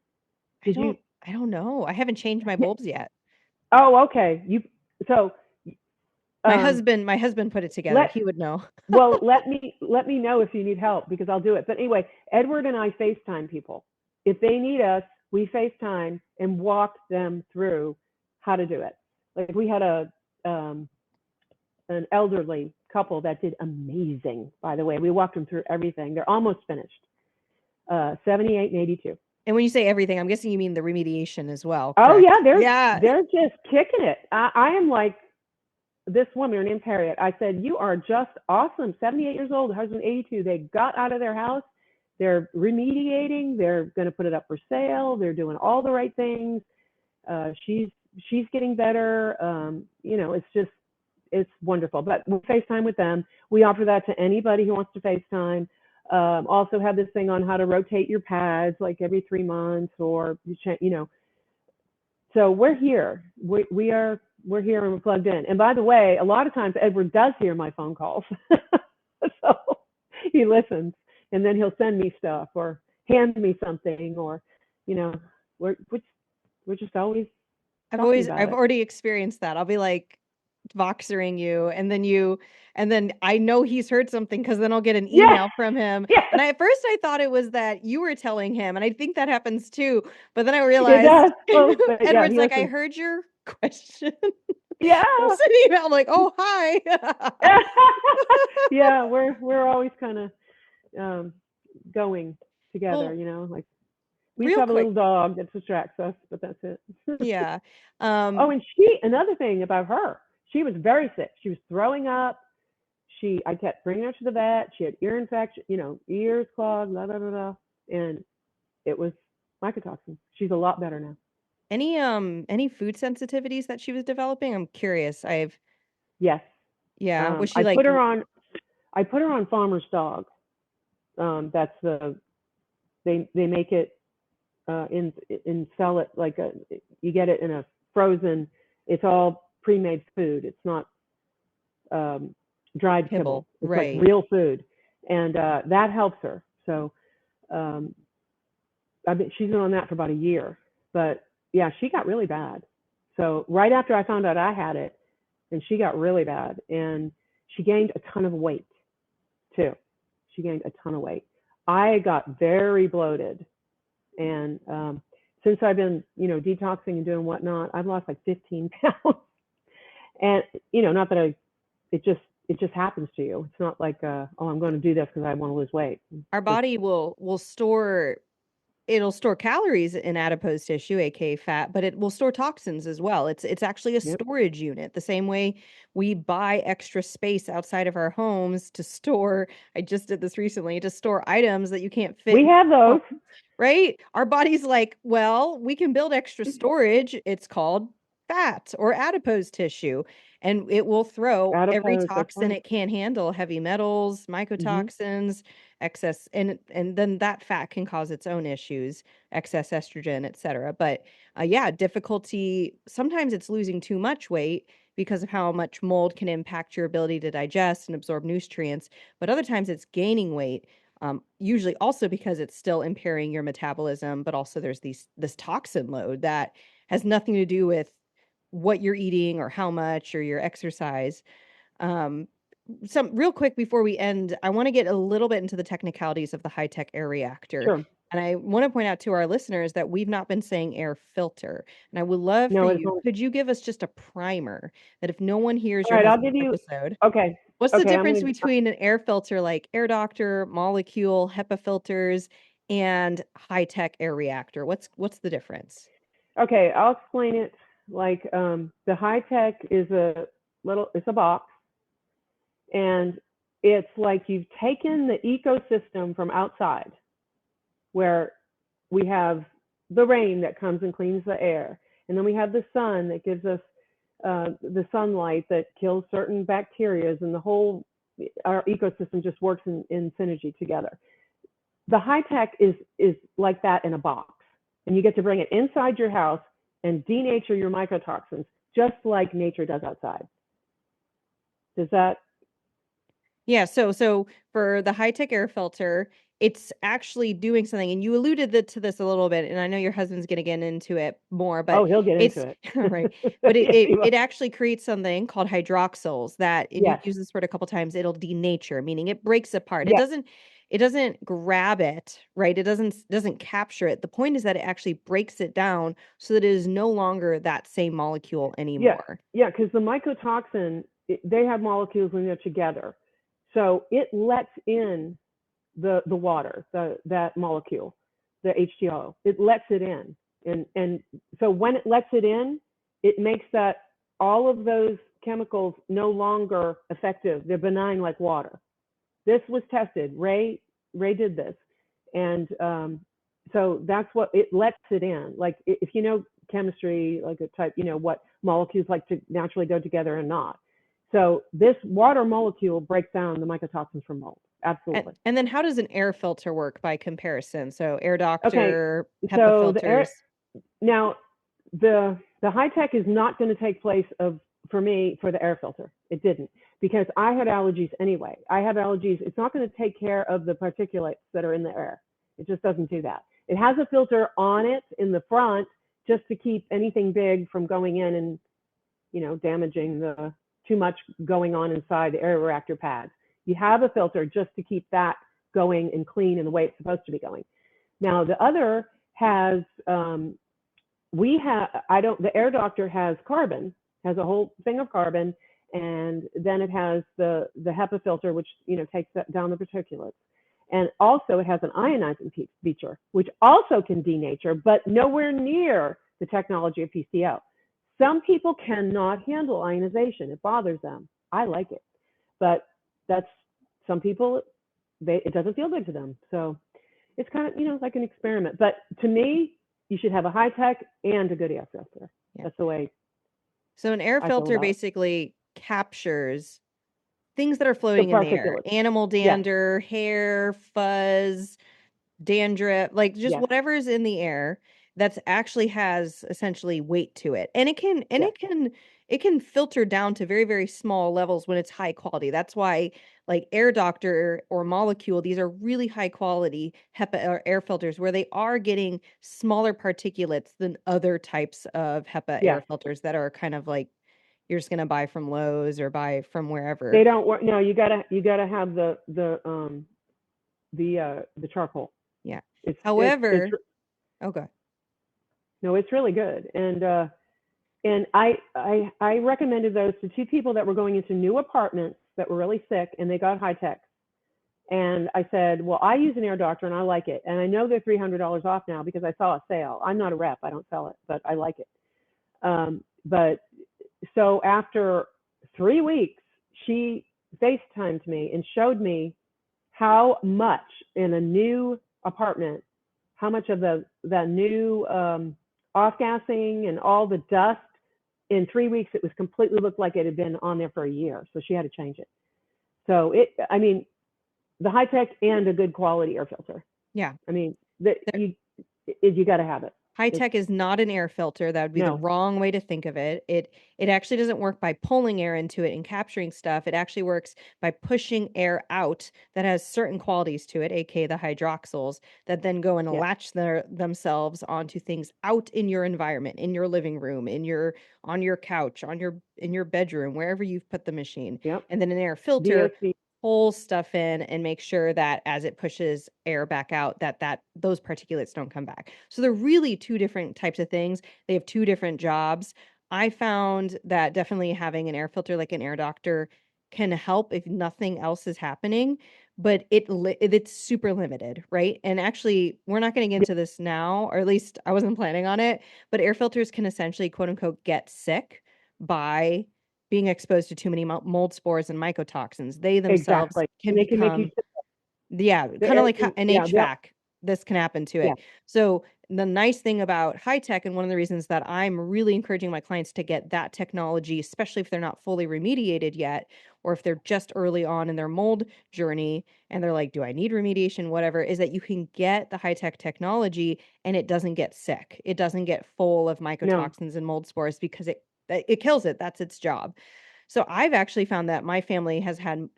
I Did you? don't I don't know. I haven't changed my bulbs yet. Oh, okay. You so um, My husband put it together. let He would know. well let me know if you need help because I'll do it. But anyway, Edward and I FaceTime people. If they need us, we FaceTime and walk them through how to do it. Like we had um, an elderly couple that did amazing. By the way, we walked them through everything. They're almost finished. 78 and 82. And when you say everything, I'm guessing you mean the remediation as well, Oh correct? yeah, they're Yeah. they're just kicking it. I am like this woman, her name's Harriet. I said, "You are just awesome. 78 years old, husband 82. They got out of their house. They're remediating. They're going to put it up for sale. They're doing all the right things. She's getting better. It's wonderful. But we FaceTime with them. We offer that to anybody who wants to FaceTime. Also have this thing on how to rotate your pads like every 3 months or so we're here. We're here and we're plugged in. And by the way, a lot of times Edward does hear my phone calls, so he listens, and then he'll send me stuff or hand me something, or you know, we're just always talking about I've it. already experienced that. I'll be like Voxering you, and then I know he's heard something because then I'll get an Yeah, email from him. yeah, And at first I thought it was that you were telling him, and I think that happens too. But then I it realized does. Oh, but yeah, Edward's he like, I listens. heard your question. Yeah, It's an email. I'm like, oh hi. yeah, we're always kind of um, going together. Well, Like we just real have a quick, little dog that distracts us, but that's it. yeah. Oh, and another thing about her, she was very sick. She was throwing up. I kept bringing her to the vet. She had ear infection, ears clogged, blah, blah, blah, blah. And it was mycotoxins. She's a lot better now. Any food sensitivities that she was developing? I'm curious. Yes. Yeah, was she I like put her on, Farmer's Dog. That's they make it, sell it like you get it in a frozen, it's all pre-made food. It's not, dried kibble, kibble. It's like right? real food, and that helps her. So um, she's been on that for about a year, but yeah, she got really bad. So right after I found out I had it, and she got really bad, and she gained a ton of weight too. She gained a ton of weight. I got very bloated, and since I've been, detoxing and doing whatnot, I've lost like 15 pounds. And not that it just happens to you. It's not like oh, I'm going to do this because I want to lose weight. Our Just body will store it'll store calories in adipose tissue, aka fat, but it will store toxins as well. It's actually a yep. storage unit. The same way we buy extra space outside of our homes to store, I just did this recently, to store items that you can't fit We in have your those. home, right? Our body's like, well, we can build extra storage, it's called fat or adipose tissue, and it will throw every Adipose, that's toxin right. it can handle, heavy metals, Hmm. mycotoxins, excess, and then that fat can cause its own issues, excess estrogen, etc. But yeah, difficulty, sometimes it's losing too much weight because of how much mold can impact your ability to digest and absorb nutrients, but other times it's gaining weight. Usually also because it's still impairing your metabolism, but also there's this toxin load that has nothing to do with what you're eating or how much or your exercise. Um, some real quick before we end, I want to get a little bit into the technicalities of the high-tech air reactor. Sure. And I want to point out to our listeners that we've not been saying air filter. And I would love for No, it's you, not. could you give us just a primer that if no one hears All your right, I'll husband's give you. episode, Okay. what's the Okay, I'm difference gonna. between an air filter like Air Doctor, Molecule, HEPA filters, and high-tech air reactor? What's the difference? Okay, I'll explain it. Like the high tech is a little. It's a box, and it's like you've taken the ecosystem from outside, where we have the rain that comes and cleans the air, and then we have the sun that gives us the sunlight that kills certain bacteria, and the whole our ecosystem just works in synergy together. The high tech is like that in a box, and you get to bring it inside your house and denature your mycotoxins just like nature does outside. Does that? Yeah, so for the high-tech air filter, it's actually doing something, and you alluded to this a little bit, and I know your husband's gonna get into it more, but Oh, he'll get into it's it. right. But it Yes, it he will. it actually creates something called hydroxyls that, and you've Yes. used this word a couple times, it'll denature, meaning it breaks apart. It Yes. doesn't grab it, right? It doesn't capture it. The point is that it actually breaks it down so that it is no longer that same molecule Yeah. anymore. Yeah. Because the mycotoxin, they have molecules when they're together, so it lets in the water, that molecule, the H2O. It lets it in, and so when it lets it in, it makes that all of those chemicals no longer effective. They're benign like water. This was tested. Ray did this, and so that's what it lets it in. Like if you know chemistry, like a type, you know what molecules like to naturally go together and not. So this water molecule breaks down the mycotoxins from mold. And Absolutely. and then how does an air filter work by comparison? So Air Okay, Doctor, HEPA so the air filters. now the high tech is not going to take place of for me for the air filter. It didn't because I had allergies anyway. I have allergies. It's not going to take care of the particulates that are in the air. It just doesn't do that. It has a filter on it in the front just to keep anything big from going in and damaging the too much going on inside the air reactor pads. You have a filter just to keep that going and clean in the way it's supposed to be going. Now the other has we have I don't the air doctor has carbon, has a whole thing of carbon, and then it has the HEPA filter, which takes that down the particulates, and also it has an ionizing feature, which also can denature, but nowhere near the technology of PCO. Some people cannot handle ionization; it bothers them. I like it, but that's some people. It doesn't feel good to them, so it's kind of like an experiment. But to me, you should have a high tech and a good air filter. Yeah. That's the way So an air I feel filter about it. basically captures things that are The floating in the air. particulates. Animal Yes, dander, hair, fuzz, dandruff, like just yes, whatever's in the air that's actually has essentially weight to it. And yes, it can filter down to very, very small levels when it's high quality. That's why like Air Doctor or Molecule, these are really high quality HEPA or air filters where they are getting smaller particulates than other types of HEPA air yes. filters that are kind of like you're just gonna buy from Lowe's or buy from wherever. They don't work. No, you gotta have the charcoal. Yeah. It's However, okay. no, it's really good. And I recommended those to two people that were going into new apartments that were really sick and they got high tech. And I said, well, I use an air doctor and I like it. And I know they're $300 off now because I saw a sale. I'm not a rep, I don't sell it, but I like it. But so after 3 weeks, she FaceTimed me and showed me how much in a new apartment, how much of the new off gassing and all the dust in 3 weeks, it was completely looked like it had been on there for a year. So she had to change it. So the Hi-Tech and a good quality air filter. Yeah. I mean, you got to have it. Hi-Tech is not an air filter. That would be the wrong way to think of it. It actually doesn't work by pulling air into it and capturing stuff. It actually works by pushing air out that has certain qualities to it, aka the hydroxyls, that then go and latch themselves onto things out in your environment, in your living room, on your couch, in your bedroom, wherever you've put the machine. Yep. And then an air filter DOC. pulls stuff in and make sure that as it pushes air back out, that those particulates don't come back. So they're really two different types of things. They have two different jobs. I found that definitely having an air filter like an air doctor can help if nothing else is happening, but it's super limited, right? And actually, we're not going to get into this now, or at least I wasn't planning on it, but air filters can essentially, quote unquote, get sick by being exposed to too many mold spores and mycotoxins. They themselves can make you sick. Kind of like an HVAC. This can happen to it. Yeah. So the nice thing about Hi-Tech, and one of the reasons that I'm really encouraging my clients to get that technology, especially if they're not fully remediated yet, or if they're just early on in their mold journey and they're like, do I need remediation, whatever, is that you can get the Hi-Tech technology and it doesn't get sick. It doesn't get full of mycotoxins and mold spores because it kills it. That's its job. So I've actually found that my family has had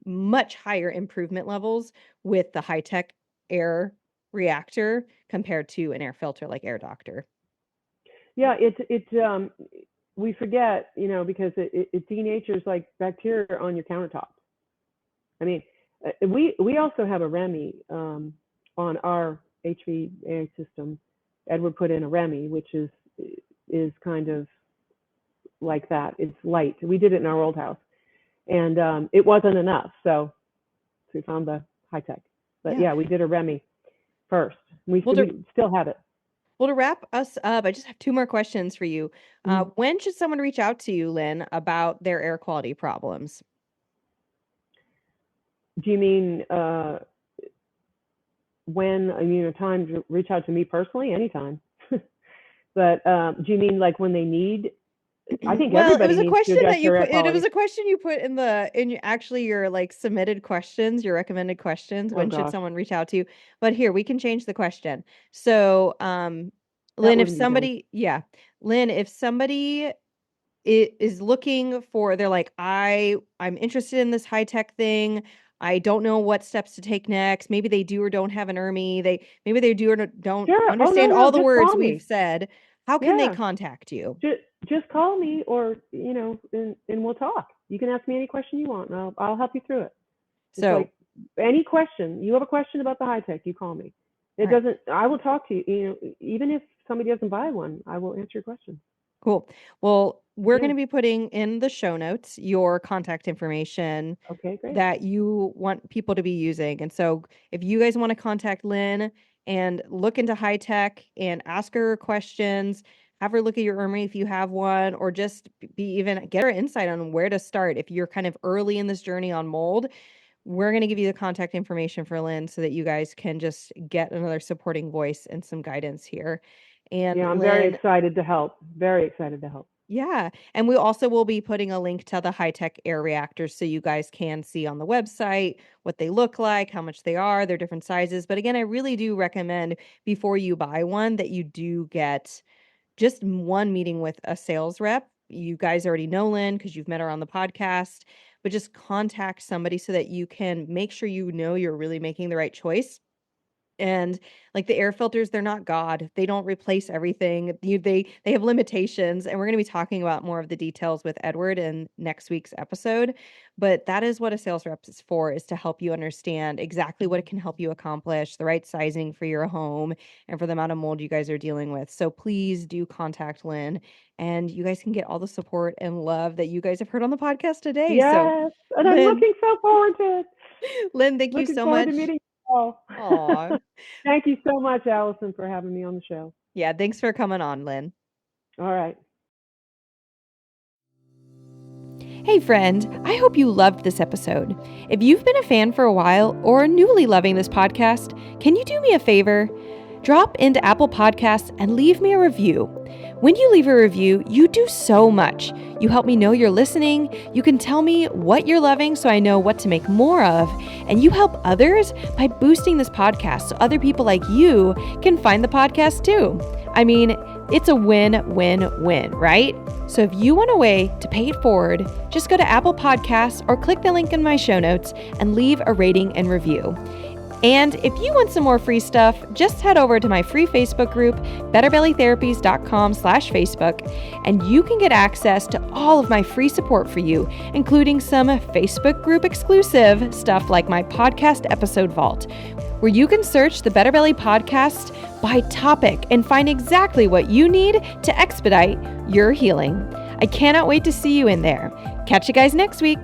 much higher improvement levels with the Hi-Tech Air Reactor compared to an air filter like Air Doctor. Yeah, we forget, because it denatures like bacteria on your countertop. I mean, we also have a Remy on our HVAC system. Edward put in a Remy, which is kind of like that. It's light. We did it in our old house, and it wasn't enough, so we found the Hi-Tech. But we did a Remy first. We still have it. Well, to wrap us up, I just have two more questions for you. When should someone reach out to you, Lynne, about their air quality problems? Do you mean when? A time to reach out to me personally? Anytime. But do you mean like when they need? I think everybody needs to address their air quality. It was a question you put in your like submitted questions, your recommended questions. When should someone reach out to you? But here, we can change the question. So, Lynne, if somebody is looking for, they're like, I'm interested in this Hi-Tech thing. I don't know what steps to take next. Maybe they do or don't have an ERMI. Maybe they do or don't understand all the words we've said. How can they contact you? Just call me, or and we'll talk. You can ask me any question you want, and I'll help you through it. So any question you have a question about the Hi-Tech, you call me. I will talk to you. Even if somebody doesn't buy one, I will answer your question. Cool. Well, we're going to be putting in the show notes your contact information that you want people to be using. And so if you guys want to contact Lynne and look into Hi-Tech and ask her questions, have her look at your ERMI if you have one, or just get her insight on where to start. If you're kind of early in this journey on mold, we're going to give you the contact information for Lynne so that you guys can just get another supporting voice and some guidance here. And I'm very excited to help. Very excited to help. Yeah. And we also will be putting a link to the Hi-Tech Air Reactors so you guys can see on the website what they look like, how much they are, their different sizes. But again, I really do recommend before you buy one that you do get just one meeting with a sales rep. You guys already know Lynne because you've met her on the podcast, but just contact somebody so that you can make sure you're really making the right choice. And like the air filters, they're not God. They don't replace everything. They have limitations, and we're going to be talking about more of the details with Edward in next week's episode. But that is what a sales rep is for, is to help you understand exactly what it can help you accomplish, the right sizing for your home and for the amount of mold you guys are dealing with. So please do contact Lynne, and you guys can get all the support and love that you guys have heard on the podcast today. Yes, and I'm looking so forward to it. Lynne, thank you so much. Aw. Thank you so much, Allison, for having me on the show. Yeah, thanks for coming on, Lynne. All right. Hey friend, I hope you loved this episode. If you've been a fan for a while or newly loving this podcast, can you do me a favor? Drop into Apple Podcasts and leave me a review. When you leave a review, you do so much. You help me know you're listening, you can tell me what you're loving so I know what to make more of, and you help others by boosting this podcast so other people like you can find the podcast too. I mean, it's a win-win-win, right? So if you want a way to pay it forward, just go to Apple Podcasts or click the link in my show notes and leave a rating and review. And if you want some more free stuff, just head over to my free Facebook group, betterbellytherapies.com/Facebook, and you can get access to all of my free support for you, including some Facebook group exclusive stuff like my podcast episode vault, where you can search the Better Belly podcast by topic and find exactly what you need to expedite your healing. I cannot wait to see you in there. Catch you guys next week.